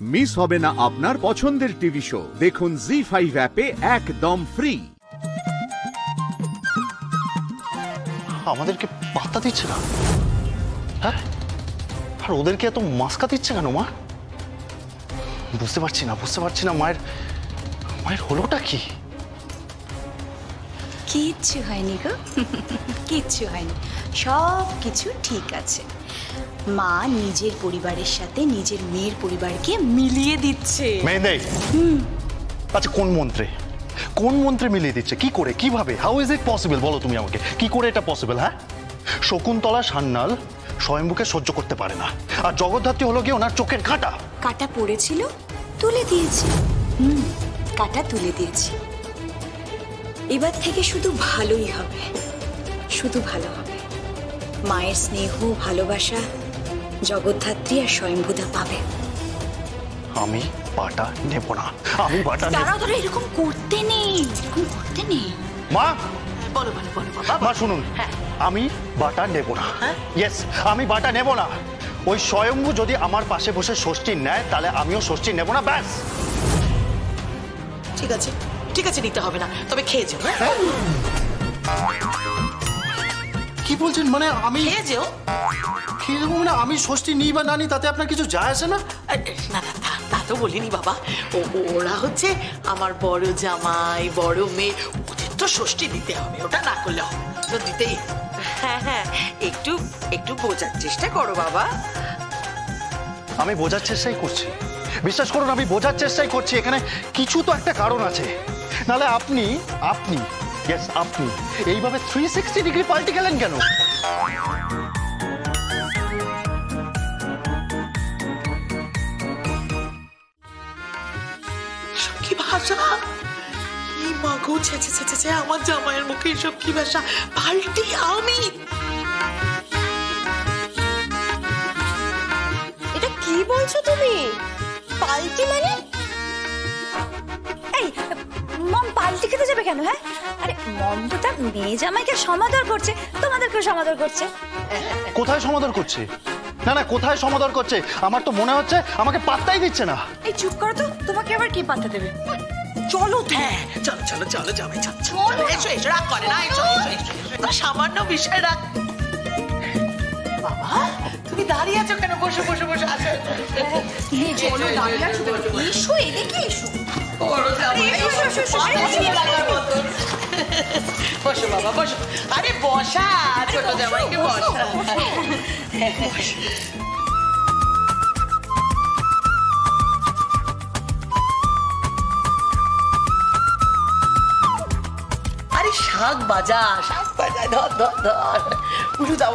Miss হবে না আপনার পছন্দের টিভি শো। দেখুন জি5 অ্যাপে একদম ফ্রি। আমাদেরকে পাত্তা দিচ্ছে না, হ্যাঁ? আর ওদেরকে এত মাস্কা দিচ্ছে কেন মা? বুঝতে পারছি না মায়ের হলোটা কি? কিচ্ছু হয়নি গো, কিচ্ছু হয়নি, সব কিছু ঠিক আছে। মা নিজের পরিবারের সাথে নিজের মেয়ের পরিবারকে মিলিয়ে দিচ্ছে। মেয়ে আচ্ছা, কোন মন্ত্রে মিলিয়ে দিচ্ছে? কি করে, কিভাবে? How is it possible? বলো তুমি আমাকে, কি করে এটা পসিবল? হ্যাঁ, শকুন্তলা সান্যাল স্বয়ম্ভুকে সহ্য করতে পারে না, আর জগদ্ধাত্রী হলো গিয়ে ওনার চোখের কাঁটা পড়েছিল, তুলে দিয়েছি। কাঁটা তুলে দিয়েছি। এবার থেকে শুধু ভালোই হবে, শুধু ভালো হবে। মায়ের স্নেহ ভালোবাসা জগদ্ধাত্রী আর স্বয়ম্ভুদা পাবে। আমি বাটা নেব না, আমি বাটা নেব না। ধরে এরকম করতে নেই, মা বলো বাবা। মা শুনুন, আমি বাটা নেব না। ইয়েস, আমি বাটা নেব না। ওই স্বয়ম্ভু যদি আমার পাশে বসে ষষ্ঠী নেয়, তাহলে আমিও ষষ্ঠী নেব না, ব্যাস। ঠিক আছে, নিতে হবে না, তবে খেয়ে যেও। কি বলছেন? মানে আমি খেয়ে যেও? খেয়ে যাবো মানে? আমি ষষ্ঠী নিই বা না নিই তাতে আপনার কিছু যায় আসে না? না তা তো বলিনি বাবা। ওরা হচ্ছে আমার বড় জামাই, বড় মেয়ে, ওদের তো ষষ্ঠী দিতে হবে, ওটা না করলে হবে তো দিতেই। হ্যাঁ, একটু বোঝার চেষ্টা করো বাবা। আমি বোঝার চেষ্টাই করছি, বিশ্বাস করুন, আমি বোঝার চেষ্টাই করছি। এখানে কিছু তো একটা কারণ আছে, নাহলে আপনি এইভাবে 360 ডিগ্রি পাল্টে গেলেন কেন? কি ভাষা! এই মাগো, ছে, আমার জামাইয়ের মুখে এসব কি ভাষা! পাল্টি আমি! এটা কি বলছো তুমি? পাল্টি মানে? এই মম পাল্টি খেতে যাবে কেন? হ্যাঁ, আরে মম তো তার মেয়ে জামাইকে সমাদর করছে, তোমাদেরকেও সমাদর করছে। কোথায় সমাদর করছে? না, কোথায় সমাদর করছে? আমার তো মনে হচ্ছে আমাকে পাত্তাই দিচ্ছে না। এই চুপ করো তো, তোমাকে আবার কে পাত্তা দেবে? চলো জামাই, চলো, এসো, রাগ করে না, এসো, সামান্য বিষয় রাগ। বাবা, তুমি দাঁড়িয়ে আছো কেন? বসো, আসো। চলো, দাঁড়িয়ে আছো, এসো, এদিকে এসো। বসো বাবা, বসো। আরে বসা, ছোট জামাইকে বসা। আরে শাক বাজা, ধর। উলু দাও।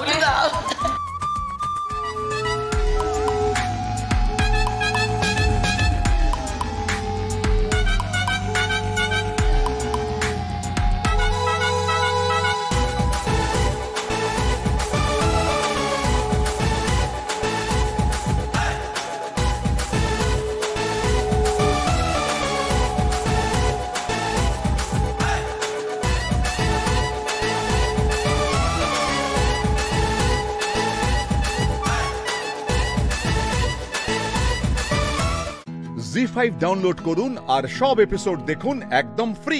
জি5 ডাউনলোড করুন আর সব এপিসোড দেখুন একদম ফ্রি।